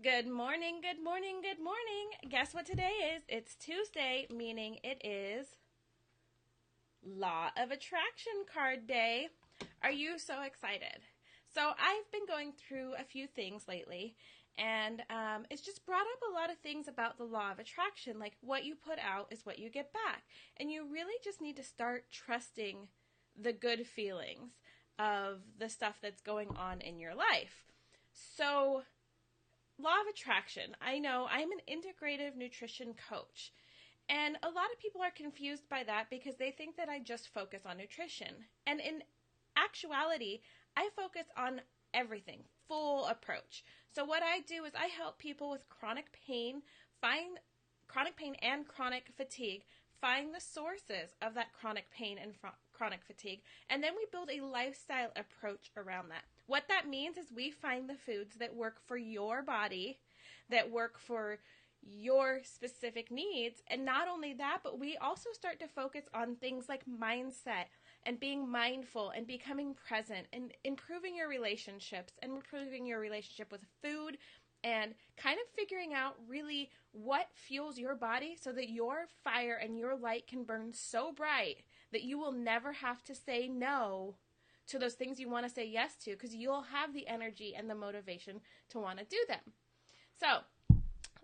Good morning, good morning, good morning. Guess what today is? It's Tuesday, meaning it is Law of Attraction card day. Are you so excited? So, I've been going through a few things lately, and it's just brought up a lot of things about the law of attraction. Like, what you put out is what you get back. And you really just need to start trusting the good feelings of the stuff that's going on in your life. So, law of attraction. I know I'm an integrative nutrition coach. And a lot of people are confused by that because they think that I just focus on nutrition. And in actuality, I focus on everything, full approach. So what I do is I help people with find chronic pain and chronic fatigue, find the sources of that chronic pain and chronic fatigue, and then we build a lifestyle approach around that. What that means is we find the foods that work for your body, that work for your specific needs. And not only that, but we also start to focus on things like mindset and being mindful and becoming present and improving your relationships and improving your relationship with food and kind of figuring out really what fuels your body so that your fire and your light can burn so bright that you will never have to say no to those things you want to say yes to, because you'll have the energy and the motivation to want to do them. So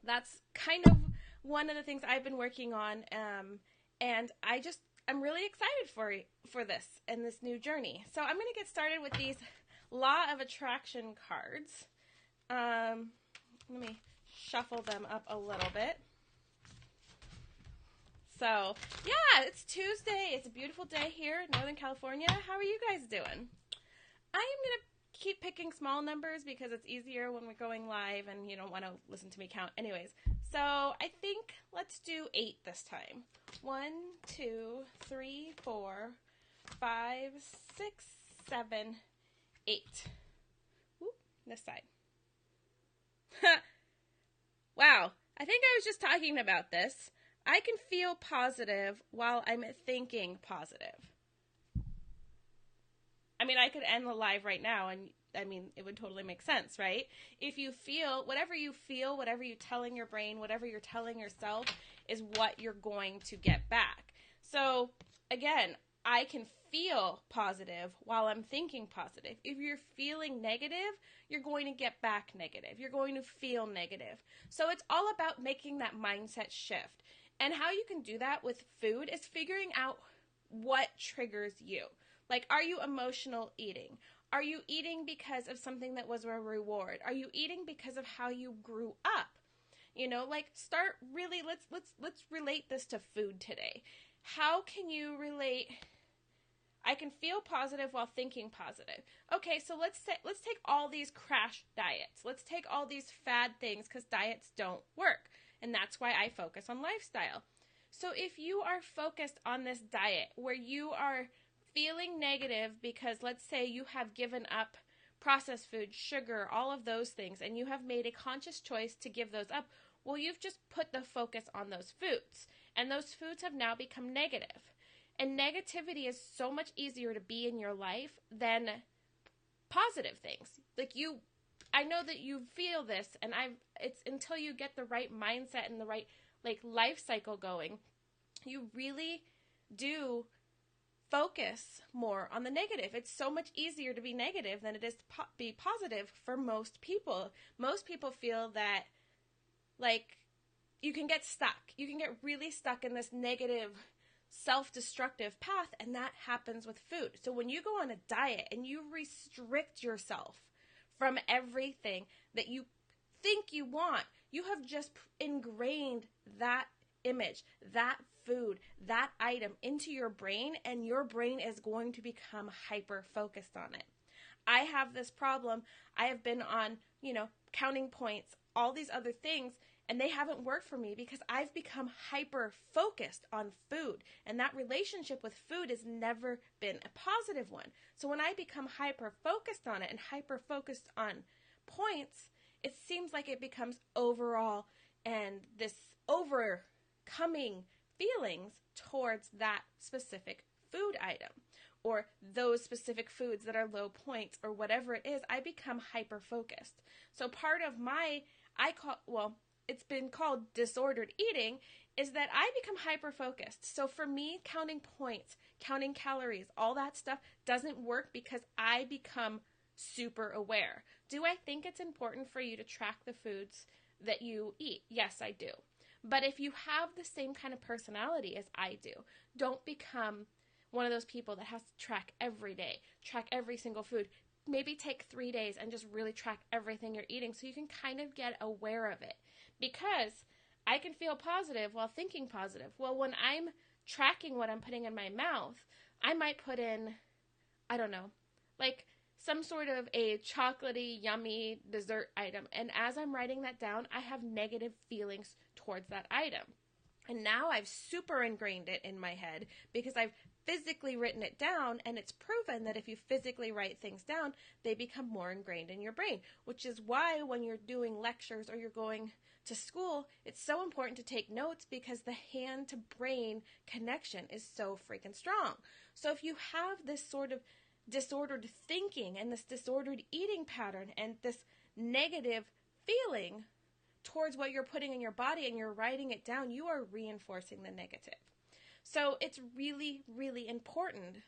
that's kind of one of the things I've been working on, and I'm really excited for this and this new journey. So I'm going to get started with these Law of Attraction cards. Let me shuffle them up a little bit. So, yeah, it's Tuesday. It's a beautiful day here in Northern California. How are you guys doing? I am going to keep picking small numbers because it's easier when we're going live and you don't want to listen to me count. Anyways, so I think let's do 8 this time. 1, 2, 3, 4, 5, 6, 7, 8. Whoop, this side. Wow, I think I was just talking about this. I can feel positive while I'm thinking positive. I mean, I could end the live right now and it would totally make sense, right? If you feel, whatever you're telling your brain, whatever you're telling yourself is what you're going to get back. So, again, I can feel positive while I'm thinking positive. If you're feeling negative, you're going to get back negative. You're going to feel negative. So, it's all about making that mindset shift. And how you can do that with food is figuring out what triggers you. Like, are you emotional eating? Are you eating because of something that was a reward? Are you eating because of how you grew up? You know, like start really let's relate this to food today. How can you relate I can feel positive while thinking positive. Okay, so let's take all these crash diets. Let's take all these fad things cuz diets don't work. And that's why I focus on lifestyle. So if you are focused on this diet where you are feeling negative because let's say you have given up processed food, sugar, all of those things, and you have made a conscious choice to give those up, well, you've just put the focus on those foods. And those foods have now become negative. And negativity is so much easier to be in your life than positive things. I know that you feel this, and it's until you get the right mindset and the right life cycle going, you really do focus more on the negative. It's so much easier to be negative than it is to be positive for most people. Most people feel that you can get stuck. You can get really stuck in this negative self-destructive path, and that happens with food. So when you go on a diet and you restrict yourself from everything that you think you want, you have just ingrained that image, that food, that item into your brain, and your brain is going to become hyper focused on it. I have this problem. I have been on, counting points, all these other things, and they haven't worked for me because I've become hyper focused on food, and that relationship with food has never been a positive one. So when I become hyper focused on it and hyper focused on points, it seems like it becomes overall and this overcoming feelings towards that specific food item or those specific foods that are low points or whatever it is. I become hyper focused. So part of my it's been called disordered eating, is that I become hyper focused. So for me, counting points, counting calories, all that stuff doesn't work because I become super aware. Do I think it's important for you to track the foods that you eat? Yes, I do. But if you have the same kind of personality as I do, don't become one of those people that has to track every day, track every single food. Maybe take 3 days and just really track everything you're eating so you can kind of get aware of it. Because I can feel positive while thinking positive. Well, when I'm tracking what I'm putting in my mouth, I might put in, I don't know, like some sort of a chocolatey, yummy dessert item. And as I'm writing that down, I have negative feelings towards that item. And now I've super ingrained it in my head because I've physically written it down, and it's proven that if you physically write things down, they become more ingrained in your brain, which is why when you're doing lectures or you're going to school, it's so important to take notes because the hand to brain connection is so freaking strong. So if you have this sort of disordered thinking and this disordered eating pattern and this negative feeling towards what you're putting in your body and you're writing it down, you are reinforcing the negative. So it's really, really important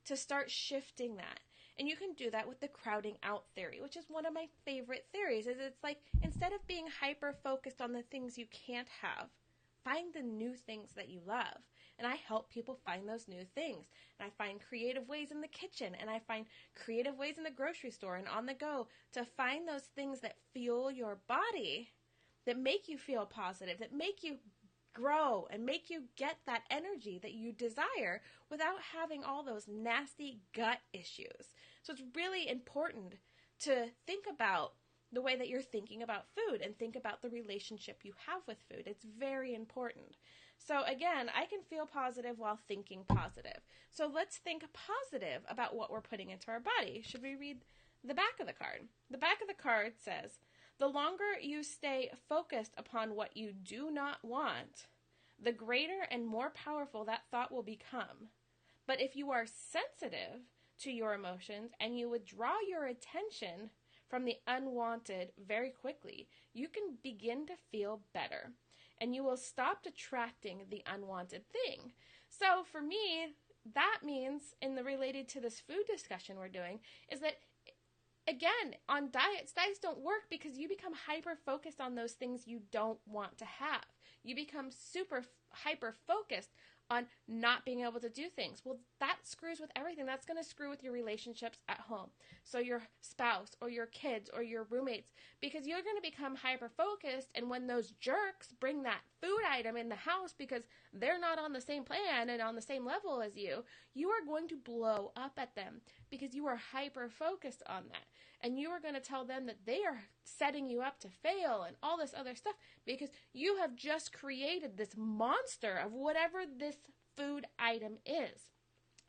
to start shifting that. And you can do that with the crowding out theory, which is one of my favorite theories. Is it's like, instead of being hyper focused on the things you can't have, find the new things that you love. And I help people find those new things. And I find creative ways in the kitchen, and I find creative ways in the grocery store and on the go to find those things that fuel your body, that make you feel positive, that make you grow and make you get that energy that you desire without having all those nasty gut issues. So it's really important to think about the way that you're thinking about food and think about the relationship you have with food. It's very important. So again, I can feel positive while thinking positive. So let's think positive about what we're putting into our body. Should we read the back of the card? The back of the card says, the longer you stay focused upon what you do not want, the greater and more powerful that thought will become. But if you are sensitive to your emotions and you withdraw your attention from the unwanted very quickly, you can begin to feel better and you will stop attracting the unwanted thing. So for me, that means, in the related to this food discussion we're doing, is that again, on diets don't work because you become hyper-focused on those things you don't want to have. You become super hyper-focused on not being able to do things. Well, that screws with everything. That's going to screw with your relationships at home. So your spouse or your kids or your roommates, because you're going to become hyper-focused, and when those jerks bring that food item in the house because they're not on the same plan and on the same level as you, you are going to blow up at them because you are hyper-focused on that. And you are going to tell them that they are setting you up to fail and all this other stuff because you have just created this monster of whatever this food item is.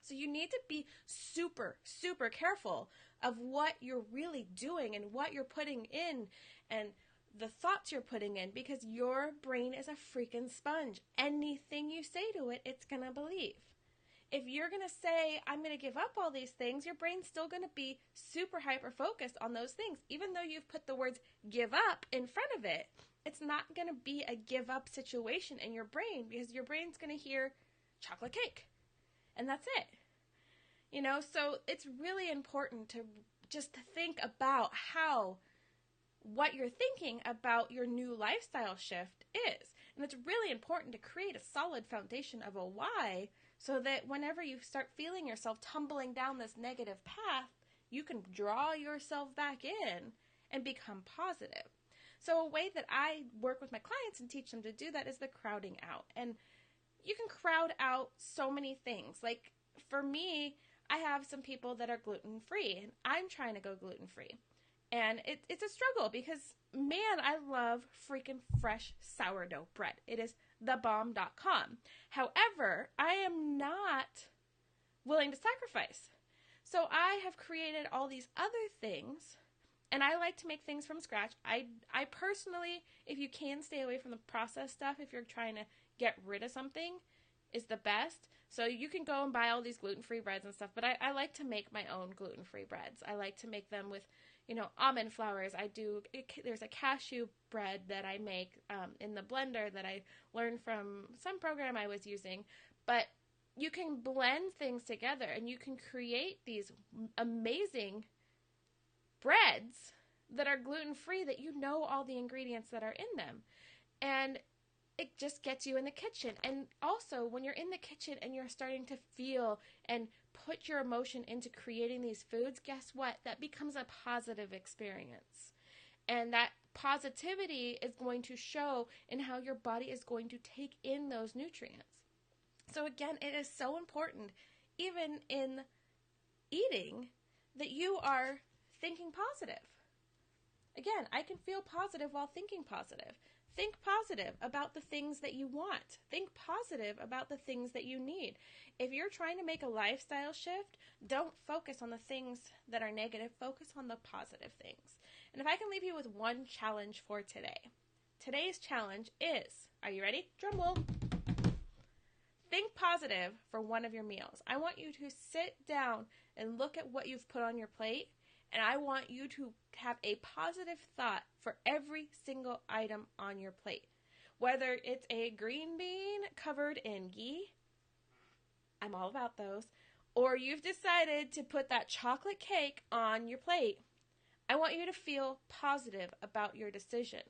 So you need to be super, super careful of what you're really doing and what you're putting in and the thoughts you're putting in, because your brain is a freaking sponge. Anything you say to it, it's going to believe. If you're going to say, I'm going to give up all these things, your brain's still going to be super hyper focused on those things. Even though you've put the words give up in front of it, it's not going to be a give up situation in your brain because your brain's going to hear chocolate cake. And that's it. You know, so it's really important to just think about what you're thinking about your new lifestyle shift is. And it's really important to create a solid foundation of a why, so that whenever you start feeling yourself tumbling down this negative path, you can draw yourself back in and become positive. So a way that I work with my clients and teach them to do that is the crowding out. And you can crowd out so many things. Like for me, I have some people that are gluten-free, and I'm trying to go gluten-free. And it's a struggle because, man, I love freaking fresh sourdough bread. It is thebomb.com. However, I am not willing to sacrifice. So I have created all these other things, and I like to make things from scratch. I personally, if you can stay away from the processed stuff, if you're trying to get rid of something, is the best. So you can go and buy all these gluten-free breads and stuff, but I like to make my own gluten-free breads. I like to make them with, almond flours. There's a cashew bread that I make in the blender that I learned from some program I was using. But you can blend things together and you can create these amazing breads that are gluten-free, that all the ingredients that are in them. And it just gets you in the kitchen. And also, when you're in the kitchen and you're starting to feel and put your emotion into creating these foods, guess what? That becomes a positive experience. And that positivity is going to show in how your body is going to take in those nutrients. So again, it is so important, even in eating, that you are thinking positive. Again, I can feel positive while thinking positive. Think positive about the things that you want. Think positive about the things that you need. If you're trying to make a lifestyle shift, don't focus on the things that are negative. Focus on the positive things. And if I can leave you with one challenge for today. Today's challenge is, are you ready? Drum roll. Think positive for one of your meals. I want you to sit down and look at what you've put on your plate, and I want you to have a positive thought for every single item on your plate. Whether it's a green bean covered in ghee, I'm all about those, or you've decided to put that chocolate cake on your plate, I want you to feel positive about your decision.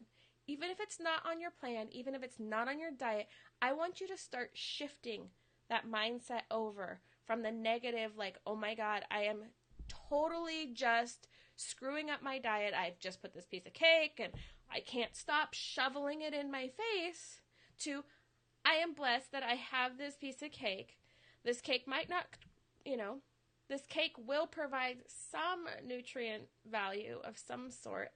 Even if it's not on your plan, even if it's not on your diet, I want you to start shifting that mindset over from the negative, like, oh my God, I am totally just screwing up my diet. I've just put this piece of cake and I can't stop shoveling it in my face, to I am blessed that I have this piece of cake. This cake might not, this cake will provide some nutrient value of some sort.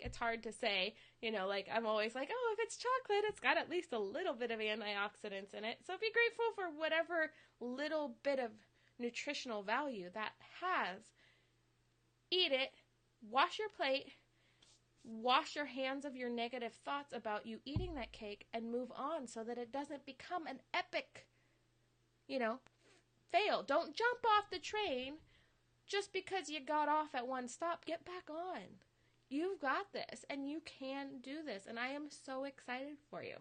It's hard to say, I'm always like, oh, if it's chocolate, it's got at least a little bit of antioxidants in it. So be grateful for whatever little bit of nutritional value that has. Eat it, wash your plate, wash your hands of your negative thoughts about you eating that cake, and move on so that it doesn't become an epic, fail. Don't jump off the train just because you got off at one stop. Get back on. You've got this, and you can do this, and I am so excited for you.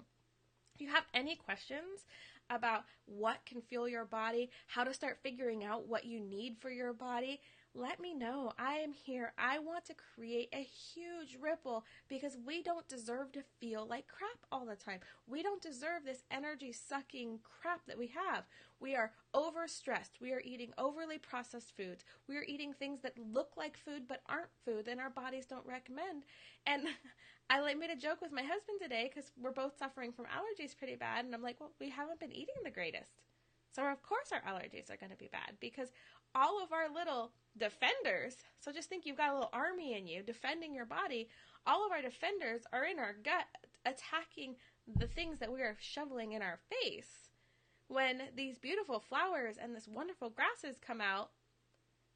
If you have any questions about what can fuel your body, how to start figuring out what you need for your body, let me know. I am here. I want to create a huge ripple, because we don't deserve to feel like crap all the time. We don't deserve this energy-sucking crap that we have. We are overstressed. We are eating overly processed foods. We are eating things that look like food but aren't food, and our bodies don't recommend. And I made a joke with my husband today, because we're both suffering from allergies pretty bad, and I'm like, well, we haven't been eating the greatest. So of course our allergies are going to be bad, because all of our little defenders, so just think you've got a little army in you defending your body, all of our defenders are in our gut attacking the things that we are shoveling in our face. When these beautiful flowers and this wonderful grasses come out,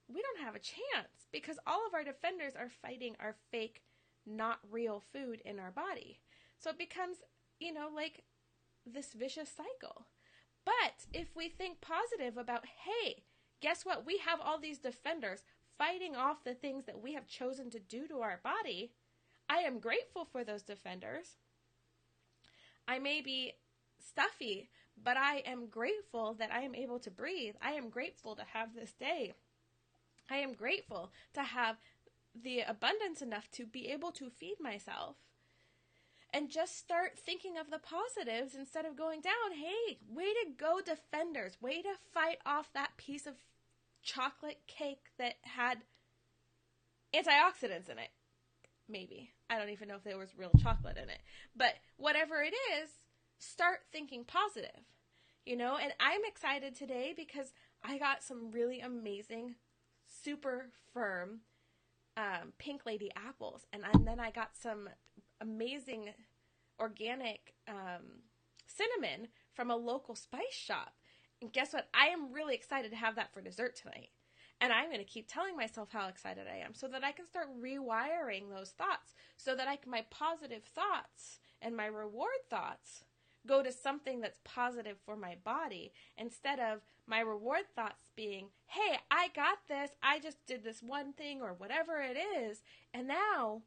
we don't have a chance, because all of our defenders are fighting our fake, not real food in our body. So it becomes, like this vicious cycle. But if we think positive about, hey, guess what? We have all these defenders fighting off the things that we have chosen to do to our body. I am grateful for those defenders. I may be stuffy, but I am grateful that I am able to breathe. I am grateful to have this day. I am grateful to have the abundance enough to be able to feed myself. And just start thinking of the positives instead of going down. Hey, way to go, defenders. Way to fight off that piece of chocolate cake that had antioxidants in it. Maybe. I don't even know if there was real chocolate in it. But whatever it is, start thinking positive. And I'm excited today because I got some really amazing, super firm Pink Lady apples. And then I got some amazing organic cinnamon from a local spice shop. And guess what? I am really excited to have that for dessert tonight. And I'm going to keep telling myself how excited I am so that I can start rewiring those thoughts, so that my positive thoughts and my reward thoughts go to something that's positive for my body instead of my reward thoughts being, hey, I got this. I just did this one thing or whatever it is. And now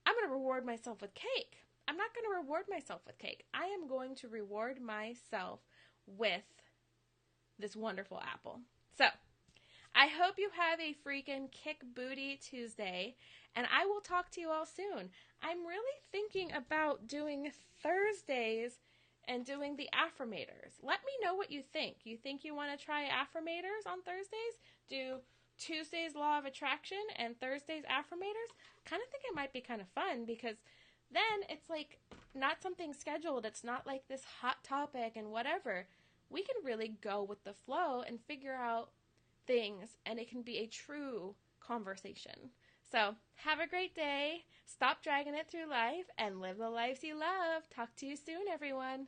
I'm going to reward myself with cake. I'm not going to reward myself with cake. I am going to reward myself with this wonderful apple. So, I hope you have a freaking kick booty Tuesday, and I will talk to you all soon. I'm really thinking about doing Thursdays and doing the affirmators. Let me know what you think. You think you want to try affirmators on Thursdays? Do Tuesday's Law of Attraction and Thursday's affirmators? Kind of think it might be kind of fun because then it's like not something scheduled. It's not like this hot topic and whatever. We can really go with the flow and figure out things, and it can be a true conversation. So, have a great day. Stop dragging it through life and live the lives you love. Talk to you soon, everyone.